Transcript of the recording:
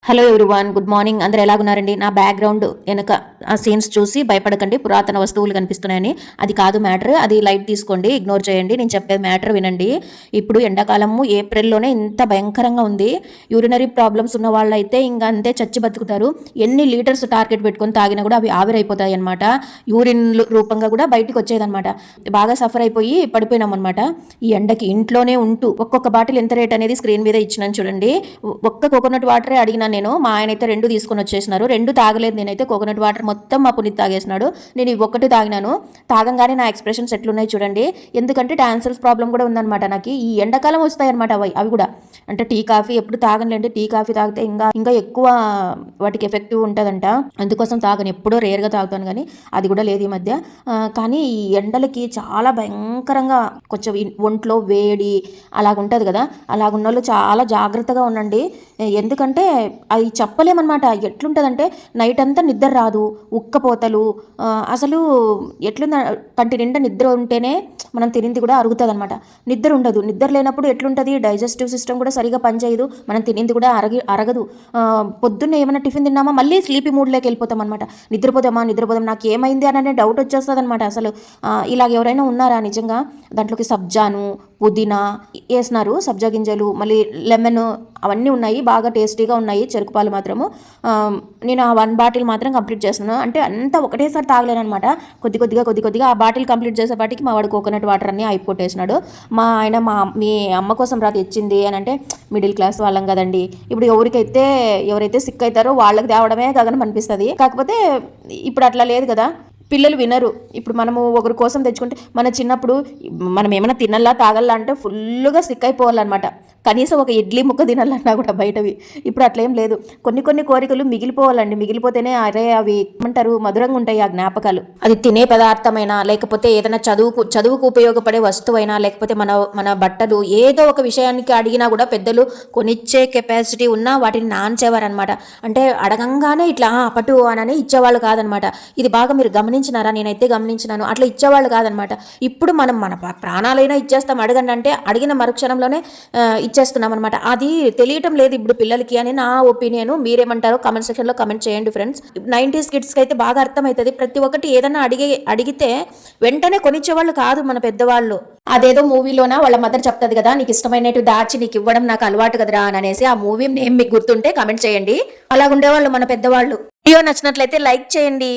Hello everyone, good morning. అందరు ఎలాగున్నారండి? నా background వెనక ఆ సీన్స్ చూసి భయపడకండి, పురాతన వస్తువులు కనిపిస్తున్నాయని. అది కాదు మ్యాటర్, అది లైట్ తీసుకోండి, ఇగ్నోర్ చేయండి. నేను చెప్పేది మ్యాటర్ వినండి. ఇప్పుడు ఎండాకాలము ఏప్రిల్లోనే ఇంత భయంకరంగా ఉంది. యూరినరీ ప్రాబ్లమ్స్ ఉన్న వాళ్ళు అయితే ఇంకా అంతే చచ్చి బతుకుతారు. ఎన్ని లీటర్స్ టార్గెట్ పెట్టుకొని తాగినా కూడా అవి ఆవిరైపోతాయి అనమాట. యూరిన్ రూపంగా కూడా బయటికి వచ్చేదనమాట. బాగా సఫర్ అయిపోయి పడిపోయినాం అనమాట. ఈ ఎండకి ఇంట్లోనే ఉంటూ ఒక్కొక్క బాటిల్ ఎంత రేట్ అనేది స్క్రీన్ మీద ఇచ్చినాను చూడండి. ఒక్క కోకోనట్ వాటరే అడిగినాను నేను. మా ఆయన అయితే 2 తీసుకొని వచ్చేసినారు. 2 తాగలేదు నేనైతే. కోకోనట్ వాటర్ మొత్తం మా పునీత్ తాగేసినాడు. నేను ఇవి ఒక్కటి తాగినాను. తాగంగానే నా ఎక్స్ప్రెషన్స్ ఎట్లున్నాయి చూడండి. ఎందుకంటే టాన్సిల్స్ ప్రాబ్లం కూడా ఉందన్నమాట నాకు. ఈ ఎండాకాలం వస్తాయి అనమాట అవి కూడా. అంటే టీ కాఫీ ఎప్పుడు తాగనులేండి. టీ కాఫీ తాగితే ఇంకా ఎక్కువ వాటికి ఎఫెక్టివ్ ఉంటుందంట. అందుకోసం తాగను, ఎప్పుడో రేర్గా తాగుతాను, కానీ అది కూడా లేదు ఈ మధ్య. కానీ ఈ ఎండలకి చాలా భయంకరంగా కొంచెం ఒంట్లో వేడి అలాగుంటుంది కదా. అలాగున్న వాళ్ళు చాలా జాగ్రత్తగా ఉండండి. ఎందుకంటే అవి చెప్పలేమన్నమాట. ఎట్లుంటుందంటే నైట్ అంతా నిద్ర రాదు, ఉక్కపోతలు, అసలు ఎట్లుంది, కంటి నిండా నిద్ర ఉంటేనే మనం తినింది కూడా అరుగుతుంది అనమాట. నిద్ర ఉండదు. నిద్ర లేనప్పుడు ఎట్లుంటుంది, డైజెస్టివ్ సిస్టమ్ కూడా సరిగా పనిచేయదు, మనం తినింది కూడా అరగదు. పొద్దున్నే ఏమైనా టిఫిన్ తిన్నామా మళ్ళీ స్లీపీ మూడ్లోకి వెళ్ళిపోతాం అనమాట. నిద్రపోదాం నాకు ఏమైంది అనే డౌట్ వచ్చేస్తుంది అనమాట. అసలు ఇలాగ ఎవరైనా ఉన్నారా నిజంగా? దాంట్లోకి సబ్జాను, పుదీనా వేసినారు, సబ్జా గింజలు, మళ్ళీ లెమన్, అవన్నీ ఉన్నాయి. బాగా టేస్టీగా ఉన్నాయి. చెరుకు పాలు మాత్రము నేను ఆ 1 బాటిల్ మాత్రం కంప్లీట్ చేస్తున్నాను. అంటే అంతా ఒకటేసారి తాగలేను అనమాట. కొద్ది కొద్దిగా ఆ బాటిల్ కంప్లీట్ చేసేపాటికి మా వాడు కోకోనట్ వాటర్ అన్నీ అయిపోట్టేసినాడు. మా ఆయన మీ అమ్మ కోసం రా తెచ్చింది అని అంటే, మిడిల్ క్లాస్ వాళ్ళం కదండి. ఇప్పుడు ఎవరైతే సిక్ అవుతారో వాళ్ళకి తేవడమే గగనం అనిపిస్తుంది. కాకపోతే ఇప్పుడు అట్లా లేదు కదా, పిల్లలు వినరు. ఇప్పుడు మనము ఒకరి కోసం తెచ్చుకుంటే, మన చిన్నప్పుడు మనం ఏమైనా తినల్లా తాగల్లా అంటే ఫుల్గా సిక్ అయిపోవాలన్నమాట. కనీసం ఒక ఇడ్లీ ముక్క తినాలన్నా కూడా బయటవి. ఇప్పుడు అట్లేం లేదు. కొన్ని కోరికలు మిగిలిపోవాలండి. మిగిలిపోతేనే అవి ఏమంటారు, మధురంగా ఉంటాయి ఆ జ్ఞాపకాలు. అది తినే పదార్థమైనా, లేకపోతే ఏదైనా చదువుకు ఉపయోగపడే వస్తువైనా, లేకపోతే మన బట్టలు, ఏదో ఒక విషయానికి అడిగినా కూడా పెద్దలు కొనిచ్చే కెపాసిటీ ఉన్నా వాటిని నాన్చేవారనమాట. అంటే అడగంగానే ఇట్లా పట్టు అని ఇచ్చేవాళ్ళు కాదనమాట. ఇది బాగా మీరు గమనించినారా? నేనైతే గమనించినాను. అట్లా ఇచ్చేవాళ్ళు కాదనమాట. ఇప్పుడు మనం మన ప్రాణాలైనా ఇచ్చేస్తాం, అడగండి అంటే అడిగిన మరుక్షణంలోనే ఇచ్చేస్తున్నాం అనమాట. అది తెలియటం లేదు ఇప్పుడు పిల్లలకి అని నా ఒపీనియన్. మీరేమంటారో కామెంట్ సెక్షన్లో కమెంట్ చేయండి ఫ్రెండ్స్. 90s కిడ్స్కి అయితే బాగా అర్థమవుతుంది. ప్రతి ఒక్కటి ఏదన్నా అడిగితే వెంటనే కొనిచ్చేవాళ్ళు కాదు మన పెద్దవాళ్ళు. అదేదో మూవీలోన వాళ్ళ మదర్ చెప్తుంది కదా, నీకు ఇష్టమైనట్టు దాచి నీకు ఇవ్వడం నాకు అలవాటు కదరా అని అనేసి. ఆ మూవీ నేమ్ మీకు గుర్తుంటే కమెంట్ చేయండి. అలాగుండేవాళ్ళు మన పెద్దవాళ్ళు. వీడియో నచ్చినట్లయితే లైక్ చేయండి.